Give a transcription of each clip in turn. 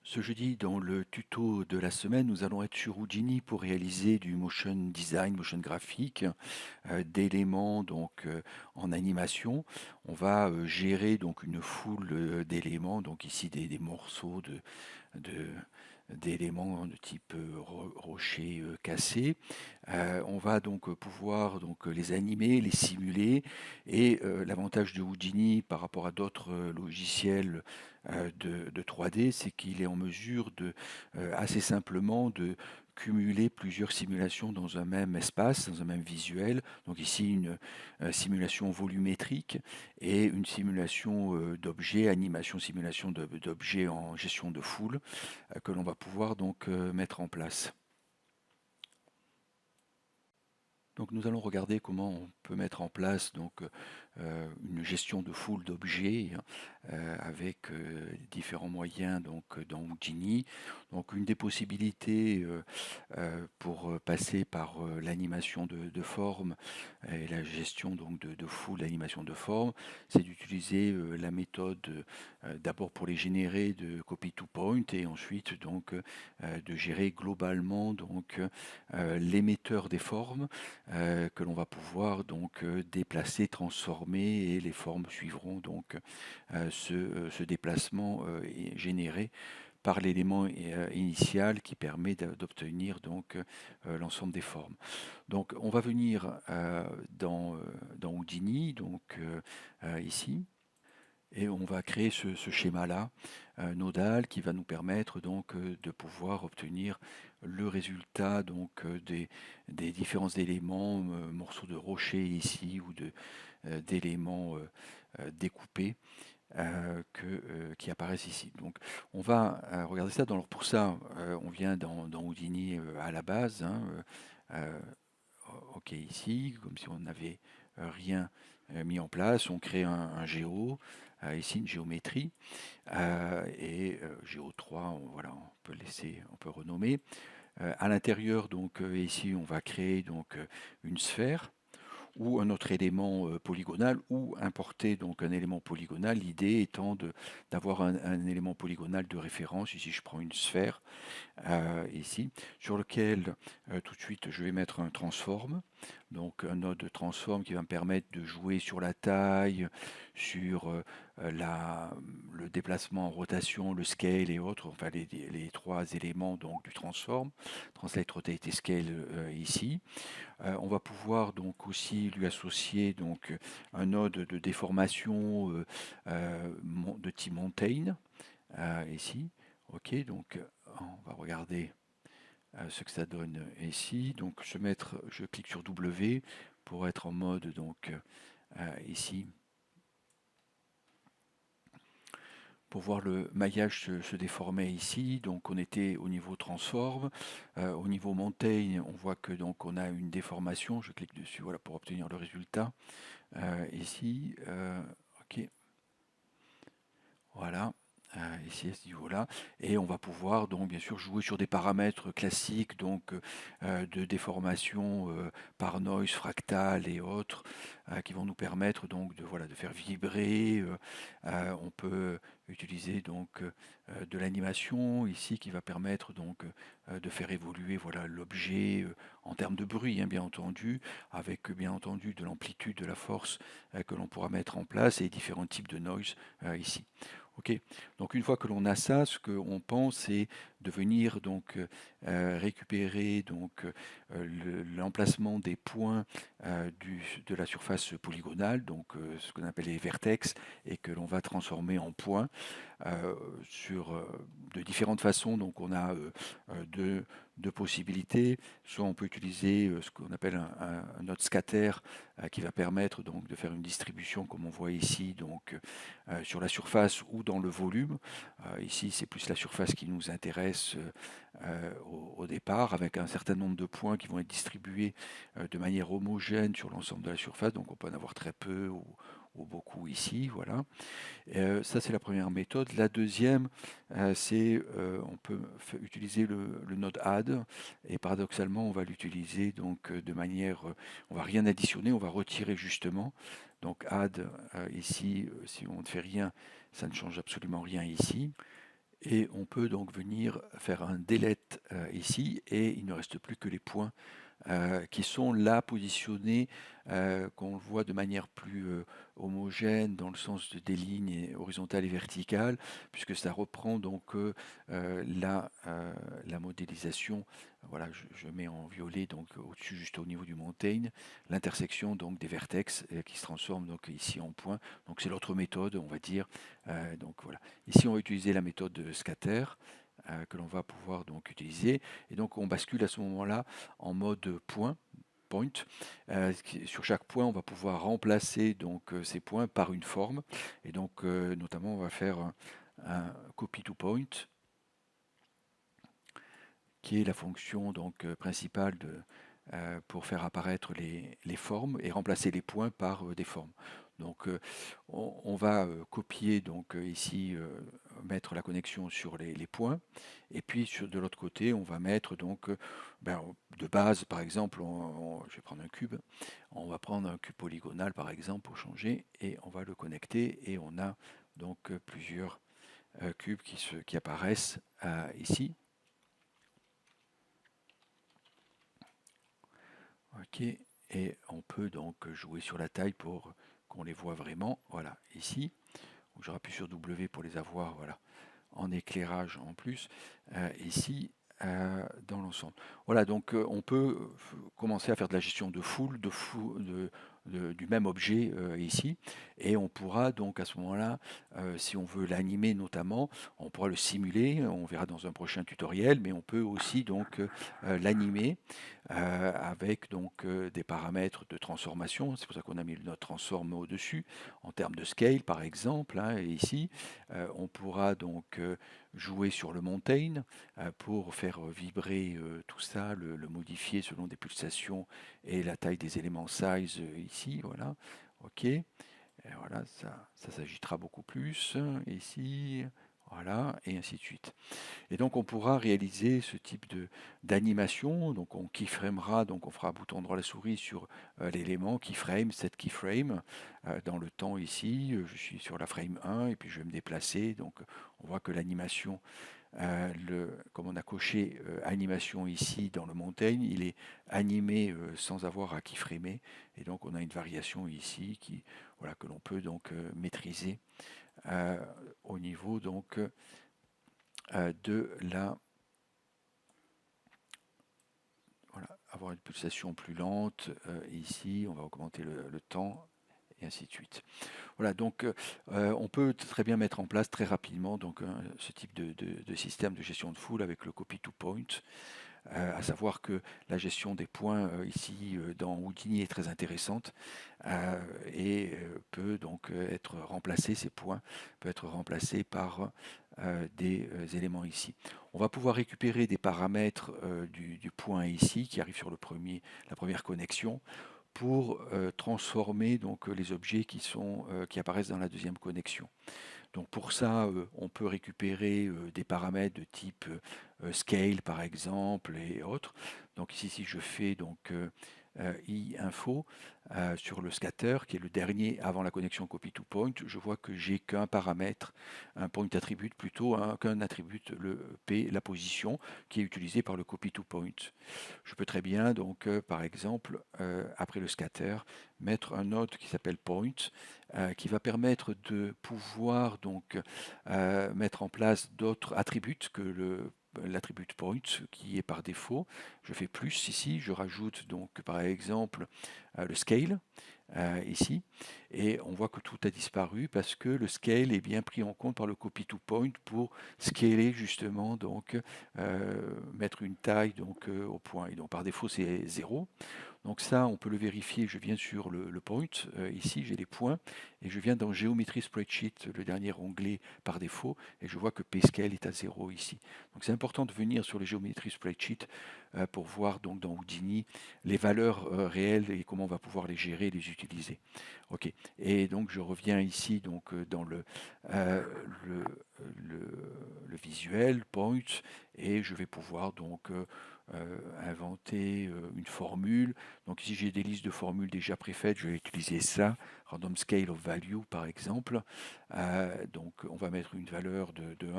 Ce jeudi, dans le tuto de la semaine, nous allons être sur Houdini pour réaliser du motion design, motion graphique, d'éléments en animation. On va gérer donc une foule d'éléments, donc ici des morceaux de- d'éléments de type rocher cassé. On va donc pouvoir les animer, les simuler et l'avantage de Houdini par rapport à d'autres logiciels de 3D, c'est qu'il est en mesure de assez simplement de cumuler plusieurs simulations dans un même espace, dans un même visuel. Donc ici une simulation volumétrique et une simulation d'objets, animation simulation d'objets en gestion de foule que l'on va pouvoir mettre en place. Donc nous allons regarder comment on peut mettre en place une gestion de foule d'objets avec différents moyens dans Houdini. Donc une des possibilités pour passer par l'animation de forme et la gestion de foule, l'animation de forme, c'est d'utiliser la méthode d'abord pour les générer de copy to point et ensuite de gérer globalement l'émetteur des formes que l'on va pouvoir déplacer, transformer et les formes suivront ce déplacement généré par l'élément initial qui permet d'obtenir l'ensemble des formes. Donc on va venir dans Houdini, ici, et on va créer ce schéma-là nodal qui va nous permettre de pouvoir obtenir le résultat des différents éléments, morceaux de rocher ici ou d'éléments découpés qui apparaissent ici. Donc on va regarder ça. Pour ça, on vient dans Houdini à la base. OK ici, comme si on n'avait rien mis en place. On crée un géo, ici une géométrie, et géo 3, voilà, on peut renommer. À l'intérieur, ici, on va créer une sphère ou un autre élément polygonal ou importer un élément polygonal. L'idée étant d'avoir un élément polygonal de référence. Ici, je prends une sphère ici, sur lequel tout de suite je vais mettre un transform, donc un node transform qui va me permettre de jouer sur la taille, sur le déplacement en rotation, le scale et autres, enfin les trois éléments du transform, translate, rotate et scale ici. On va pouvoir aussi lui associer un node de déformation de type mountain ici. Ok, on va regarder ce que ça donne ici. Donc je clique sur W pour être en mode ici, pour voir le maillage se déformer ici. Donc on était au niveau transform, au niveau montagne, on voit que on a une déformation. Je clique dessus, voilà, pour obtenir le résultat ici. Ok, voilà. Ici à ce niveau-là, et on va pouvoir bien sûr jouer sur des paramètres classiques de déformation par noise, fractal et autres qui vont nous permettre de faire vibrer. On peut utiliser de l'animation ici qui va permettre de faire évoluer voilà l'objet en termes de bruit, hein, bien entendu, avec bien entendu de l'amplitude, de la force que l'on pourra mettre en place et différents types de noise ici. Ok, donc une fois que l'on a ça, ce qu'on pense, c'est de venir récupérer l'emplacement des points de la surface polygonale, ce qu'on appelle les vertex, et que l'on va transformer en points euh, de différentes façons. Donc on a deux possibilités. Soit on peut utiliser ce qu'on appelle un node scatter qui va permettre de faire une distribution comme on voit ici sur la surface ou dans le volume. Ici c'est plus la surface qui nous intéresse au départ, avec un certain nombre de points qui vont être distribués de manière homogène sur l'ensemble de la surface. Donc on peut en avoir très peu ou beaucoup ici, voilà. Ça, c'est la première méthode. La deuxième, c'est on peut utiliser le node add et paradoxalement, on va l'utiliser de manière, on va rien additionner, on va retirer justement. Donc add ici, si on ne fait rien, ça ne change absolument rien ici. Et on peut donc venir faire un delete ici et il ne reste plus que les points qui sont là positionnés, qu'on voit de manière plus homogène dans le sens des lignes horizontales et verticales, puisque ça reprend donc la modélisation. Voilà, je mets en violet donc au-dessus, juste au niveau du mountain, l'intersection donc des vertex qui se transforme donc ici en point. Donc c'est l'autre méthode, on va dire. Donc voilà. Ici, on va utiliser la méthode de scatter que l'on va pouvoir donc utiliser. Et donc on bascule à ce moment-là en mode point. Sur chaque point, on va pouvoir remplacer donc ces points par une forme. Et donc, notamment, on va faire un copy to point, qui est la fonction donc principale pour faire apparaître les formes et remplacer les points par des formes. Donc on va copier donc ici mettre la connexion sur les points et puis de l'autre côté on va mettre donc de base par exemple je vais prendre un cube, on va prendre un cube polygonal par exemple pour changer et on va le connecter et on a donc plusieurs cubes qui apparaissent ici. Ok, et on peut donc jouer sur la taille pour qu'on les voit vraiment. Voilà, ici. J'aurais pu sur W pour les avoir, voilà, en éclairage en plus. Ici, dans l'ensemble. Voilà, donc on peut commencer à faire de la gestion de foule, du même objet ici, et on pourra donc à ce moment-là, si on veut l'animer notamment, on pourra le simuler, on verra dans un prochain tutoriel, mais on peut aussi donc l'animer avec donc des paramètres de transformation. C'est pour ça qu'on a mis notre transform au-dessus, en termes de scale par exemple, hein, et ici, on pourra donc jouer sur le mountain pour faire vibrer tout ça, le modifier selon des pulsations et la taille des éléments size ici, voilà. Ok, et voilà, ça s'agitera beaucoup plus ici, voilà, et ainsi de suite. Et donc on pourra réaliser ce type d'animation, donc on keyframera, donc on fera un bouton droit de la souris sur l'élément keyframe, set keyframe, dans le temps ici, je suis sur la frame 1 et puis je vais me déplacer, donc on voit que l'animation, comme on a coché animation ici dans le mountain, il est animé sans avoir à keyframer, et donc on a une variation ici voilà, que l'on peut donc maîtriser au niveau donc de la voilà, avoir une pulsation plus lente. Ici, on va augmenter le temps et ainsi de suite. Voilà, donc on peut très bien mettre en place très rapidement donc, ce type de système de gestion de foule avec le copy to point. À savoir que la gestion des points ici dans Houdini est très intéressante et peut donc être remplacé, ces points peut être remplacé par des éléments ici. On va pouvoir récupérer des paramètres du point ici qui arrive sur la première connexion pour transformer donc les objets qui apparaissent dans la deuxième connexion. Donc pour ça, on peut récupérer des paramètres de type scale par exemple et autres. Donc ici, si je fais donc i-info sur le scatter, qui est le dernier avant la connexion copy to point, je vois que j'ai qu'un paramètre, un point attribute plutôt, qu'un attribut, le p, la position, qui est utilisé par le copy to point. Je peux très bien donc par exemple après le scatter mettre un node qui s'appelle point qui va permettre de pouvoir donc mettre en place d'autres attributs que l'attribut point qui est par défaut. Je fais plus ici, je rajoute donc par exemple le scale ici et on voit que tout a disparu parce que le scale est bien pris en compte par le copy to point pour scaler justement donc mettre une taille donc au point et donc par défaut c'est 0. Donc ça, on peut le vérifier. Je viens sur le point. Ici, j'ai les points. Et je viens dans Géométrie Spreadsheet, le dernier onglet par défaut. Et je vois que PScale est à 0 ici. Donc c'est important de venir sur les Géométrie Spreadsheet pour voir donc dans Houdini les valeurs réelles et comment on va pouvoir les gérer et les utiliser. Ok. Et donc je reviens ici donc dans le, le visuel point et je vais pouvoir donc inventer une formule. Donc ici j'ai des listes de formules déjà préfaites, je vais utiliser ça, random scale of value par exemple. Donc on va mettre une valeur de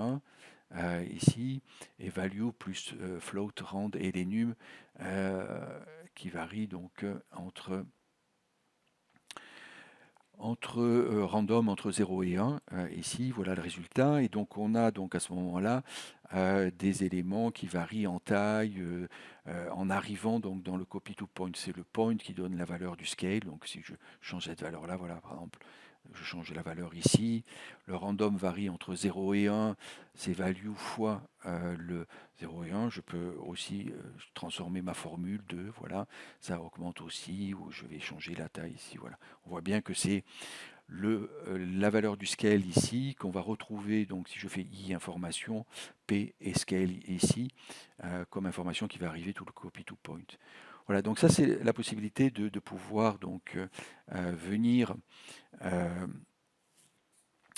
1 ici, et value plus float, rand et lenum qui varie donc entre random entre 0 et 1. Ici, voilà le résultat. Et donc, on a donc à ce moment-là des éléments qui varient en taille en arrivant donc dans le copy to point. C'est le point qui donne la valeur du scale. Donc, si je change cette valeur-là, voilà, par exemple, je change la valeur ici. Le random varie entre 0 et 1. C'est value fois le 0 et 1. Je peux aussi transformer ma formule de, voilà, ça augmente aussi, ou je vais changer la taille ici, voilà. On voit bien que c'est la valeur du scale ici, qu'on va retrouver, donc si je fais i information, p et scale ici, comme information qui va arriver tout le copy to point. Voilà, donc ça c'est la possibilité de pouvoir donc venir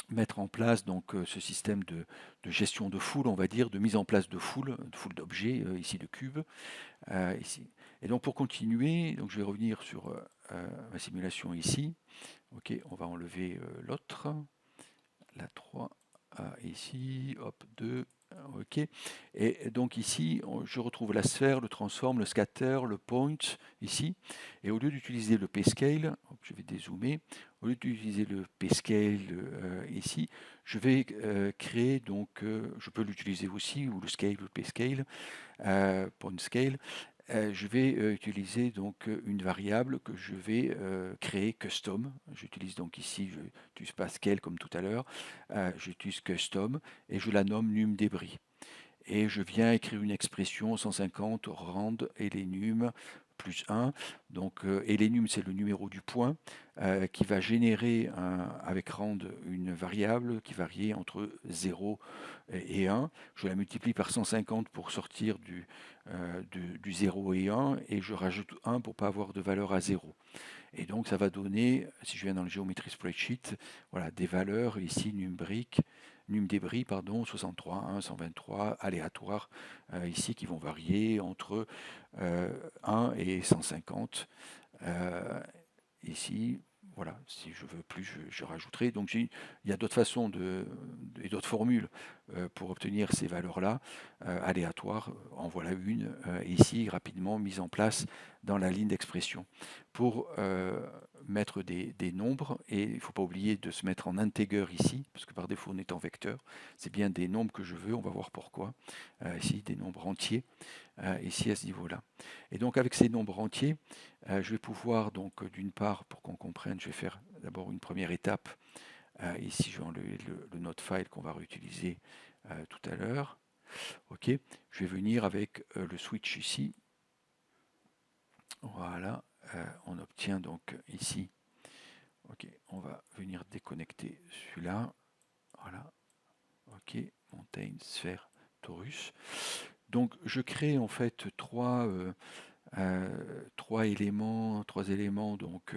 mettre en place donc ce système de gestion de foule, on va dire, de mise en place de foule d'objets, ici de cubes, ici. Et donc pour continuer, donc je vais revenir sur ma simulation ici. Ok, on va enlever l'autre, la 3, ici, hop, 2, ok. Et donc ici, je retrouve la sphère, le transform, le scatter, le point, ici. Et au lieu d'utiliser le p-scale, je vais dézoomer, au lieu d'utiliser le p-scale ici, je vais créer, donc, je peux l'utiliser aussi, ou le scale, ou le p-scale, point scale, je vais utiliser donc une variable que je vais créer custom. J'utilise donc ici, je n'utilise pas scale comme tout à l'heure, j'utilise custom et je la nomme num débris. Et je viens écrire une expression 150 rand elenum plus 1. Donc elenum c'est le numéro du point qui va générer avec rand une variable qui varie entre 0 et 1. Je la multiplie par 150 pour sortir du 0 et 1 et je rajoute 1 pour ne pas avoir de valeur à 0. Et donc ça va donner, si je viens dans le géométrie spreadsheet, voilà, des valeurs ici num débris, pardon, 63, 1, 123, aléatoires, ici qui vont varier entre 1 et 150. Ici, voilà, si je veux plus, je rajouterai. Donc il y a d'autres façons et d'autres formules pour obtenir ces valeurs-là, aléatoires. En voilà une, ici, rapidement mise en place dans la ligne d'expression. Pour mettre des nombres, et il ne faut pas oublier de se mettre en integer ici, parce que par défaut on est en vecteur, c'est bien des nombres que je veux, on va voir pourquoi. Ici, des nombres entiers, ici à ce niveau-là. Et donc avec ces nombres entiers, je vais pouvoir donc d'une part, pour qu'on comprenne, je vais faire d'abord une première étape. Ici, je vais enlever le node file qu'on va réutiliser tout à l'heure. Ok, je vais venir avec le switch ici. Voilà, on obtient donc ici. Ok, on va venir déconnecter celui-là. Voilà, ok, montagne, sphère, torus. Donc je crée en fait trois éléments donc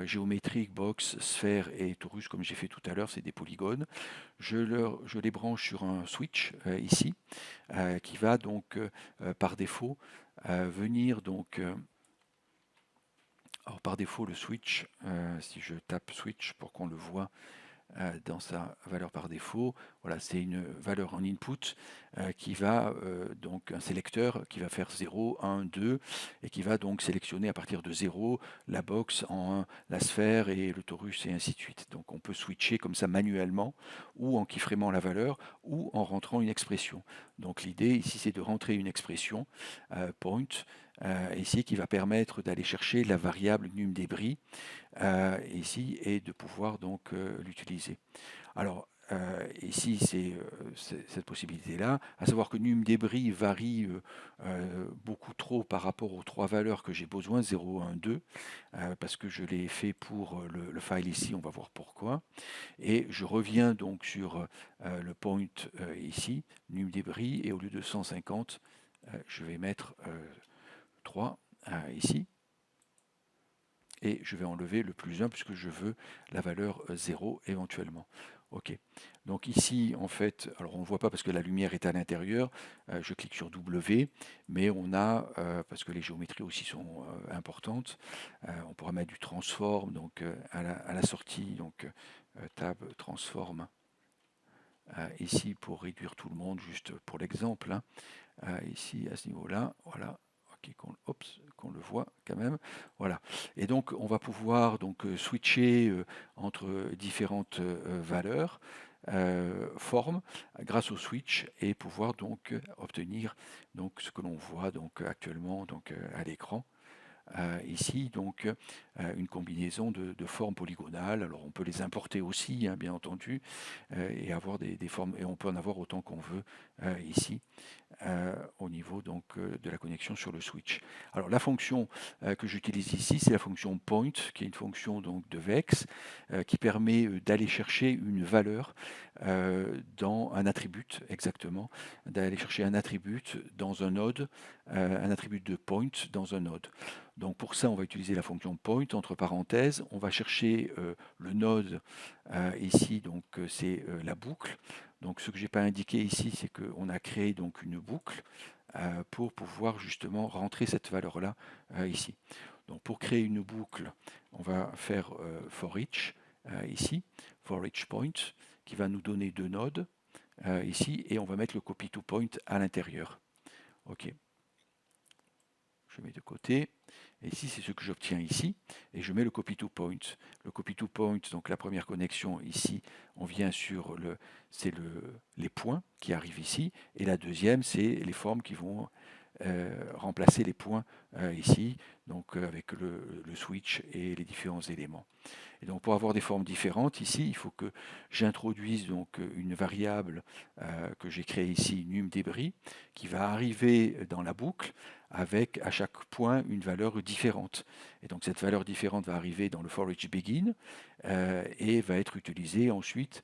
géométriques, box, sphère et torus comme j'ai fait tout à l'heure, c'est des polygones. Je les branche sur un switch ici qui va donc par défaut venir donc alors par défaut le switch, si je tape switch pour qu'on le voit dans sa valeur par défaut. Voilà, c'est une valeur en input qui va donc un sélecteur qui va faire 0, 1, 2 et qui va donc sélectionner à partir de 0 la box en 1, la sphère et le torus et ainsi de suite. Donc on peut switcher comme ça manuellement ou en keyframant la valeur ou en rentrant une expression. Donc l'idée ici c'est de rentrer une expression point ici qui va permettre d'aller chercher la variable num débris ici et de pouvoir donc l'utiliser. Alors ici c'est cette possibilité-là, à savoir que num débris varie beaucoup trop par rapport aux trois valeurs que j'ai besoin, 0, 1, 2, parce que je l'ai fait pour le file ici, on va voir pourquoi. Et je reviens donc sur le point ici, num débris, et au lieu de 150, je vais mettre 3 ici et je vais enlever le plus 1 puisque je veux la valeur 0 éventuellement. OK. Donc ici, en fait, alors on ne voit pas parce que la lumière est à l'intérieur, je clique sur W, mais on a, parce que les géométries aussi sont importantes, on pourra mettre du transform donc, à la sortie, donc tab transform ici pour réduire tout le monde, juste pour l'exemple, hein. Ici à ce niveau-là, voilà. Ok, qu'on le voit quand même. Voilà. Et donc on va pouvoir donc switcher entre différentes valeurs, formes, grâce au switch et pouvoir donc obtenir donc ce que l'on voit donc actuellement donc à l'écran. Ici, donc, une combinaison de formes polygonales. Alors, on peut les importer aussi, hein, bien entendu, et avoir des formes, et on peut en avoir autant qu'on veut ici au niveau donc de la connexion sur le switch. Alors la fonction que j'utilise ici, c'est la fonction point, qui est une fonction donc de vex qui permet d'aller chercher une valeur dans un attribut exactement, d'aller chercher un attribut dans un node, un attribut de point dans un node. Donc pour ça, on va utiliser la fonction point entre parenthèses. On va chercher le node ici, donc c'est la boucle. Donc ce que j'ai pas indiqué ici, c'est qu'on a créé donc une boucle pour pouvoir justement rentrer cette valeur-là ici. Donc pour créer une boucle, on va faire for each ici, for each point, qui va nous donner deux nodes ici, et on va mettre le copy to point à l'intérieur. Ok, je mets de côté. Et ici, c'est ce que j'obtiens ici, et je mets le copy to point. Le copy to point, donc la première connexion ici, on vient sur les points qui arrivent ici, et la deuxième, c'est les formes qui vont remplacer les points ici, donc avec le switch et les différents éléments. Et donc pour avoir des formes différentes ici, il faut que j'introduise donc une variable que j'ai créée ici, num débris, qui va arriver dans la boucle avec à chaque point une valeur différente. Et donc cette valeur différente va arriver dans le for each begin et va être utilisée ensuite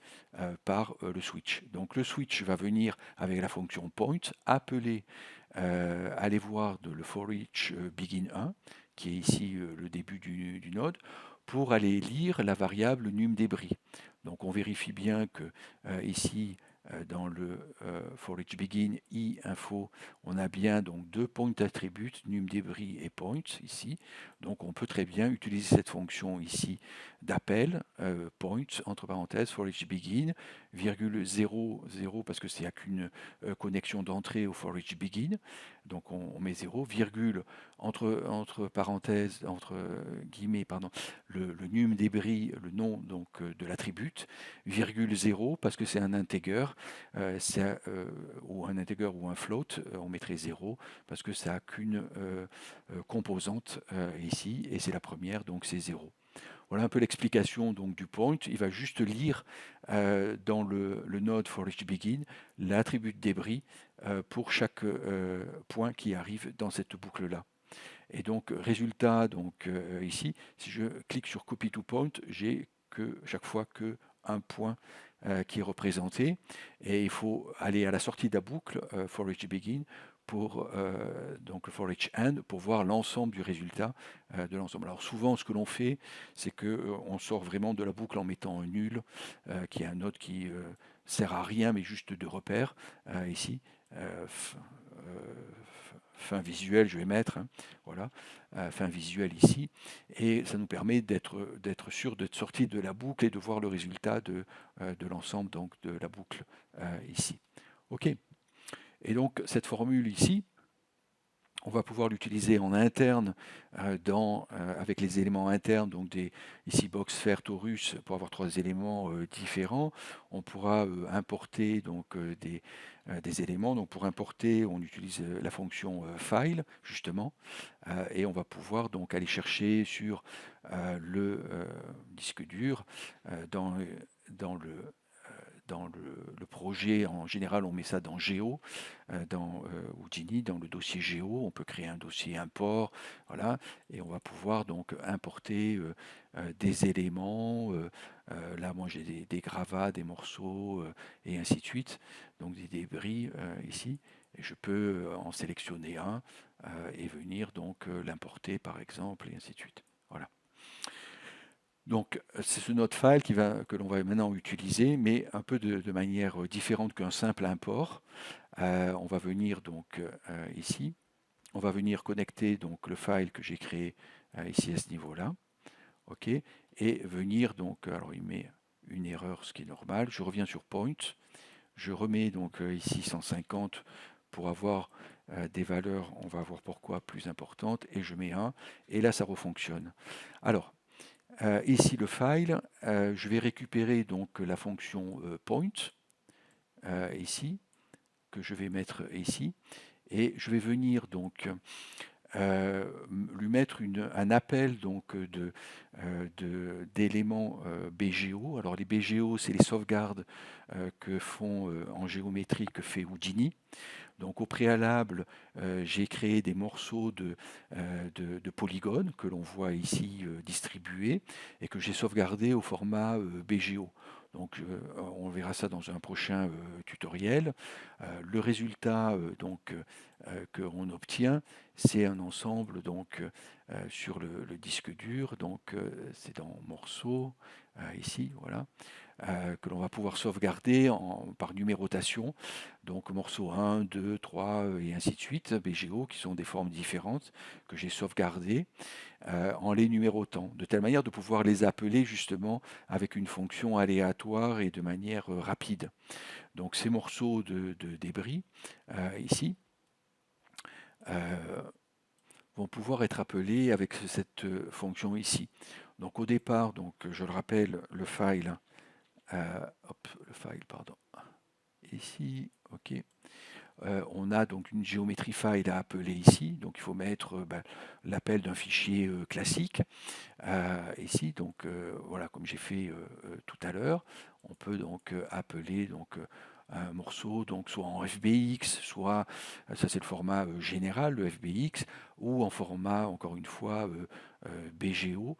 par le switch. Donc le switch va venir avec la fonction point, appeler, aller voir le for each begin 1, qui est ici le début du node, pour aller lire la variable num débris. Donc on vérifie bien que ici dans le for each begin i info, on a bien donc deux point attributes num débris et point ici. Donc on peut très bien utiliser cette fonction ici d'appel point entre parenthèses for each begin virgule 0 0 parce que c'est à qu'une connexion d'entrée au for each begin. Donc on met 0 virgule entre parenthèses entre guillemets pardon le num débris, le nom donc de l'attribut, virgule 0 parce que c'est un integer, ou un integer ou un float, on mettrait 0 parce que ça n'a qu'une composante ici et c'est la première donc c'est 0. Voilà un peu l'explication donc du point. Il va juste lire dans le node for each begin l'attribut débris pour chaque point qui arrive dans cette boucle là. Et donc, résultat, donc ici, si je clique sur Copy to Point, j'ai que chaque fois que un point qui est représenté. Et il faut aller à la sortie de la boucle for each begin pour donc for each end pour voir l'ensemble du résultat de l'ensemble. Alors souvent, ce que l'on fait, c'est que on sort vraiment de la boucle en mettant un nul, qui est un node qui sert à rien, mais juste de repère ici. Fin visuel, je vais mettre, hein, voilà, fin visuel ici, et ça nous permet d'être sûr d'être sorti de la boucle et de voir le résultat de l'ensemble donc de la boucle ici. Ok. Et donc cette formule ici, on va pouvoir l'utiliser en interne avec les éléments internes, donc ici box, sphère, torus, pour avoir trois éléments différents. On pourra importer donc des éléments. Donc pour importer, on utilise la fonction file justement, et on va pouvoir donc aller chercher sur le disque dur dans le le projet, en général, on met ça dans Géo, dans Houdini, dans le dossier Géo. On peut créer un dossier import, voilà, et on va pouvoir donc importer des éléments. Là, moi, j'ai des gravats, des morceaux, et ainsi de suite. Donc des débris ici. Et je peux en sélectionner un et venir donc l'importer, par exemple, et ainsi de suite. Voilà. Donc, c'est ce node file que l'on va maintenant utiliser, mais un peu de manière différente qu'un simple import. On va venir donc ici, on va venir connecter donc le file que j'ai créé ici à ce niveau-là, ok, et venir donc, alors il met une erreur, ce qui est normal. Je reviens sur point, je remets donc ici 150 pour avoir des valeurs, on va voir pourquoi, plus importantes, et je mets 1, et là ça refonctionne. Alors, ici le file, je vais récupérer donc la fonction point, ici, que je vais mettre ici, et je vais venir donc lui mettre un appel donc d'éléments BGO. Alors les BGO, c'est les sauvegardes que font en géométrie, que fait Houdini. Donc au préalable, j'ai créé des morceaux de polygones que l'on voit ici distribués et que j'ai sauvegardés au format BGO. Donc on verra ça dans un prochain tutoriel. Le résultat que l'on obtient, c'est un ensemble donc sur le disque dur. Donc c'est dans morceaux ici, voilà, que l'on va pouvoir sauvegarder par numérotation. Donc morceau 1, 2, 3 et ainsi de suite, BGO, qui sont des formes différentes que j'ai sauvegardées en les numérotant, de telle manière de pouvoir les appeler justement avec une fonction aléatoire et de manière rapide. Donc ces morceaux de débris ici euh, vont pouvoir être appelés avec cette fonction ici. Donc au départ, donc, je le rappelle, le file, pardon, ici, ok. On a donc une géométrie file à appeler ici, donc il faut mettre l'appel d'un fichier classique ici, donc voilà, comme j'ai fait tout à l'heure, on peut donc appeler donc un morceau, donc soit en FBX, soit ça c'est le format général, le FBX, ou en format encore une fois BGO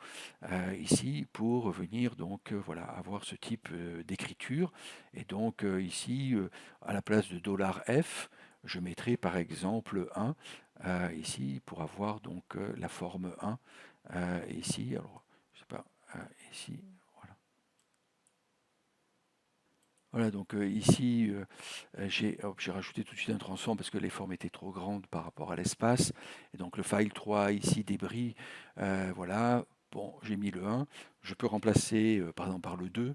ici pour venir donc voilà avoir ce type d'écriture. Et donc ici à la place de $F, je mettrai par exemple 1 ici pour avoir donc la forme 1 ici, alors je sais pas, ici, voilà. Voilà, donc ici, j'ai rajouté tout de suite un transform parce que les formes étaient trop grandes par rapport à l'espace. Et donc le file 3 ici, débris, voilà. Bon, j'ai mis le 1. Je peux remplacer par exemple par le 2.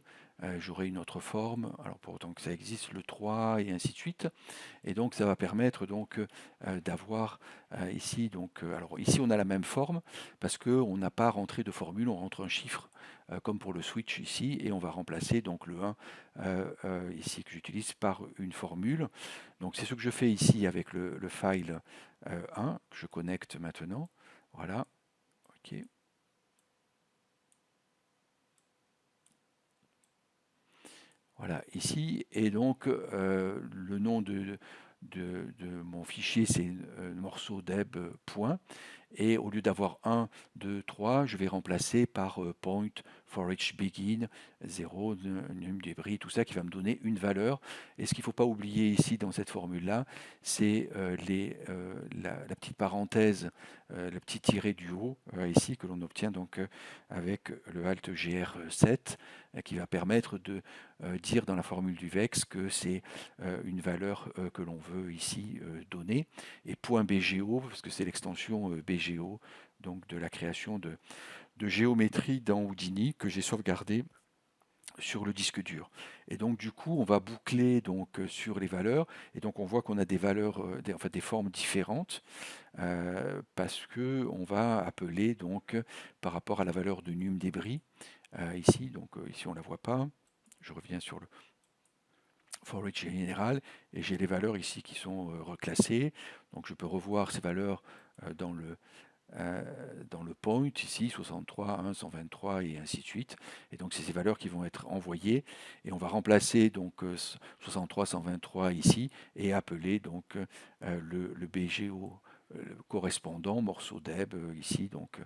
J'aurai une autre forme. Alors pour autant que ça existe, le 3 et ainsi de suite. Et donc ça va permettre donc d'avoir ici donc alors ici on a la même forme parce que on n'a pas rentré de formule, on rentre un chiffre comme pour le switch ici et on va remplacer donc le 1 ici que j'utilise par une formule. Donc c'est ce que je fais ici avec le file 1 que je connecte maintenant. Voilà, ok. Voilà, ici, et donc le nom de mon fichier, c'est morceau deb point, et au lieu d'avoir 1, 2, 3, je vais remplacer par point for each begin, 0, num débris, tout ça qui va me donner une valeur. Et ce qu'il ne faut pas oublier ici dans cette formule-là, c'est la petite parenthèse, le petit tiret du haut, ici, que l'on obtient donc avec le Alt GR7, qui va permettre de dire dans la formule du VEX que c'est une valeur que l'on veut ici donner. Et point .bgo, parce que c'est l'extension BGO, donc de la création de géométrie dans Houdini que j'ai sauvegardé sur le disque dur. Et donc du coup, on va boucler donc sur les valeurs, et donc on voit qu'on a des valeurs, enfin des formes différentes, parce que on va appeler donc par rapport à la valeur de num débris ici. Donc ici on la voit pas. Je reviens sur le for each général et j'ai les valeurs ici qui sont reclassées. Donc je peux revoir ces valeurs dans le point ici, 63, 1, 123 et ainsi de suite. Et donc c'est ces valeurs qui vont être envoyées et on va remplacer donc 63, 123 ici et appeler donc le BGO correspondant, morceau deb ici, donc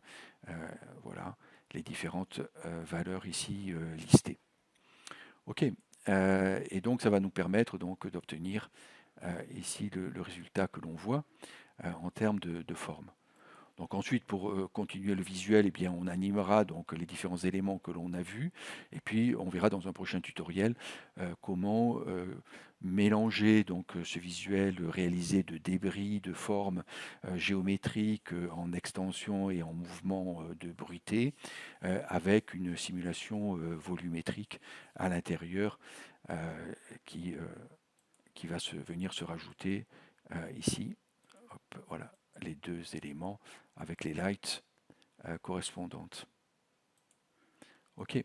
voilà les différentes valeurs ici listées. Ok, et donc ça va nous permettre donc d'obtenir ici le résultat que l'on voit en termes de forme. Donc ensuite, pour continuer le visuel, eh bien, on animera donc les différents éléments que l'on a vus, et puis on verra dans un prochain tutoriel comment mélanger donc ce visuel réalisé de débris, de formes géométriques en extension et en mouvement de bruité, avec une simulation volumétrique à l'intérieur euh, qui, euh, qui va venir se rajouter ici. Hop, voilà les deux éléments avec les lights correspondantes. Ok.